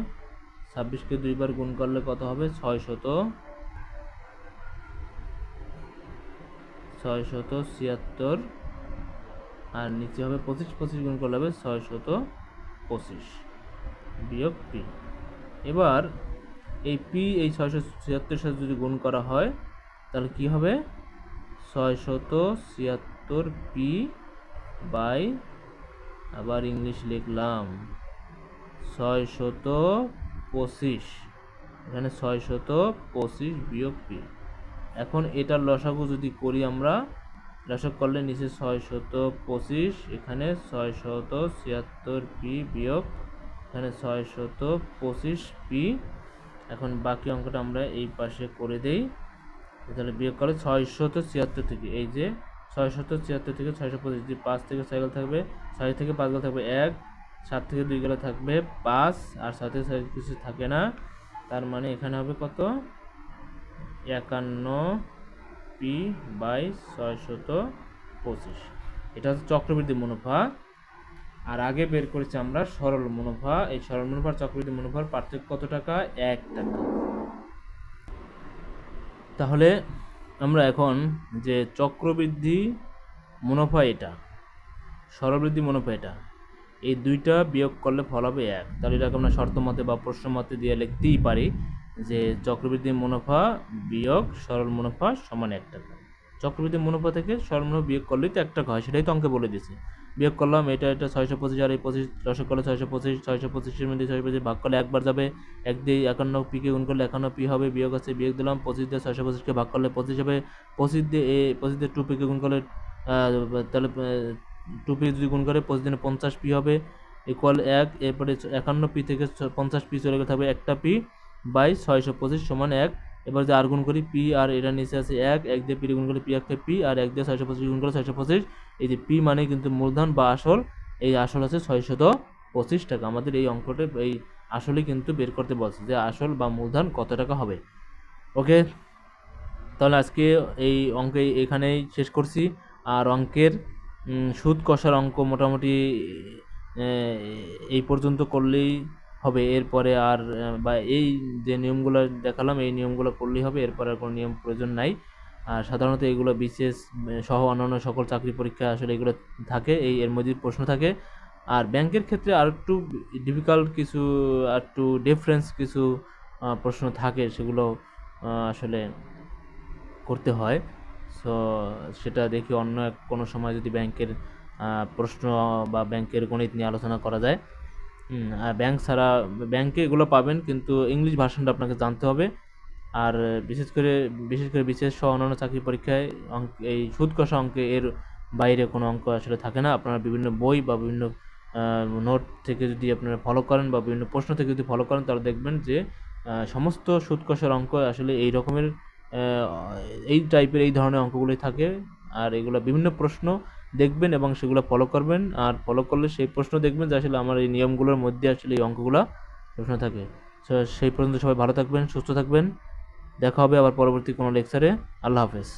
26কে 2 বার গুণ করলে কত হবে? 676 আর নিচে হবে 25 25 গুণ করলে হবে 625 বিয়োগ পি। এবার এই পি এই 676 সাথে যদি গুণ করা হয় তাহলে কি হবে? 676 পি বাই, আবার ইংলিশ লিখলাম 625, এখানে 625 বিয়োগ পি। এখন এটার লসাগু যদি করি আমরা, লসাগু করলে নিচে 625, এখানে 676 পি বিয়োগ এখানে 625 পি। এখন বাকি অঙ্কটা আমরা এই পাশে করে দেই। তাহলে বিয়োগ করলে 676 থেকে, এই যে 676 থেকে 625, যদি 5 থেকে 6 গেলে থাকবে, 6 থেকে 5 গেলে থাকবে 1, 7 থেকে 2 গেলে থাকবে 5, আর 7 থেকে 6 কিছু থাকে না। তার মানে এখানে হবে কত? 51 পি বাই 625। এটা হচ্ছে চক্রবৃদ্ধি মুনাফা। আর আগে বের করেছি আমরা সরল মুনাফা। এই সরল মুনাফার চক্রবৃদ্ধি মুনাফার পার্থক্য কত টাকা? 1 টাকা। তাহলে আমরা এখন যে চক্রবৃদ্ধি মুনাফা এটা, সরলবৃদ্ধি মুনাফা এটা, এই দুইটা বিয়োগ করলে ফল হবে 1। তাহলে এটাকে আমরা শর্ত মতে বা প্রশ্ন মতে দিয়ে লিখতেই পারি যে চক্রবৃদ্ধি মুনাফা বিয়োগ সরল মুনাফা সমান 1 টাকা। চক্রবৃদ্ধি মুনাফা থেকে সরল মুনাফা বিয়োগ করলেই তো 1 টাকা হয়, সেটাই তো অঙ্কে বলে দিয়েছে। বিয়োগ করলাম এটা 625 আর এই 25 লসাগু করলে 625, 625 মধ্যে 625 ভাগ করলে একবার যাবে, 1 দিয়ে 51 পিকে গুণ করলে 51 পি হবে, বিয়োগ আছে বিয়োগ দিলাম, 25 দিয়ে 625কে ভাগ করলে 25 হবে, 25 দিয়ে 2 পিকে গুণ করলে তাহলে 2 পি যদি গুণ করে 25 দিনে 50 পি হবে, ইকুয়াল 1। এরপরে 51 পি থেকে 50 পি চলে গেলে থাকবে একটা পি বাই 625 সমান 1। এবার যে আর গুণ করি পি আর এটা নিচে আছে 1, 1 দিয়ে পি গুণ করলে পি একটা পি, আর 1 দিয়ে 625 গুণ করলে 625। এই যে পি মানে কিন্তু মূলধন বা আসল, এই আসল আছে 625 টাকা। আমাদের এই অঙ্কটা এই আসলে কিন্তু বের করতে বলছে যে আসল বা মূলধন কত টাকা হবে। ওকে, তাহলে আজকে এই অঙ্ক এখানেই শেষ করছি। আর অঙ্কের সুদ কষার অঙ্ক মোটামুটি এই পর্যন্ত করলেই হবে। এরপরে আর বা এই যে নিয়মগুলো দেখালাম এই নিয়মগুলো করলেই হবে, এরপরে আর কোনো নিয়ম প্রয়োজন নাই। আর সাধারণত এগুলো বিশেষ সহ অন্যান্য সকল চাকরি পরীক্ষা আসলে এগুলো থাকে, এর মধ্যে প্রশ্ন থাকে। আর ব্যাংকের ক্ষেত্রে আর একটু ডিফিকাল্ট কিছু, আর একটু ডিফারেন্স কিছু প্রশ্ন থাকে, সেগুলো আসলে করতে হয়। সো সেটা দেখি অন্য কোনো সময় যদি ব্যাংকের প্রশ্ন বা ব্যাংকের গণিত নিয়ে আলোচনা করা যায়। আর ব্যাংক ছাড়া ব্যাংকে এগুলো পাবেন, কিন্তু ইংলিশ ভার্সনটা আপনাকে জানতে হবে। আর বিশেষ করে বিশেষ সহ অন্যান্য চাকরি পরীক্ষায় এই সুদ কষা অঙ্কে এর বাইরে কোনো অঙ্ক আসলে থাকে না। আপনারা বিভিন্ন বই বা বিভিন্ন নোট থেকে যদি আপনারা ফলো করেন বা বিভিন্ন প্রশ্ন থেকে যদি ফলো করেন, তাহলে দেখবেন যে সমস্ত সুদ কষার অঙ্ক আসলে এই রকমের এই টাইপের এই ধরনের অঙ্কগুলোই থাকে। আর এগুলো বিভিন্ন প্রশ্ন দেখবেন এবং সেগুলো ফলো করবেন, আর ফলো করলে সেই প্রশ্ন দেখবেন যে আসলে আমার এই নিয়মগুলোর মধ্যে আসলে এই অঙ্কগুলো প্রশ্ন থাকে। সেই পর্যন্ত সবাই ভালো থাকবেন, সুস্থ থাকবেন। দেখা হবে আবার পরবর্তী কোনো লেকচারে। আল্লাহ হাফেজ।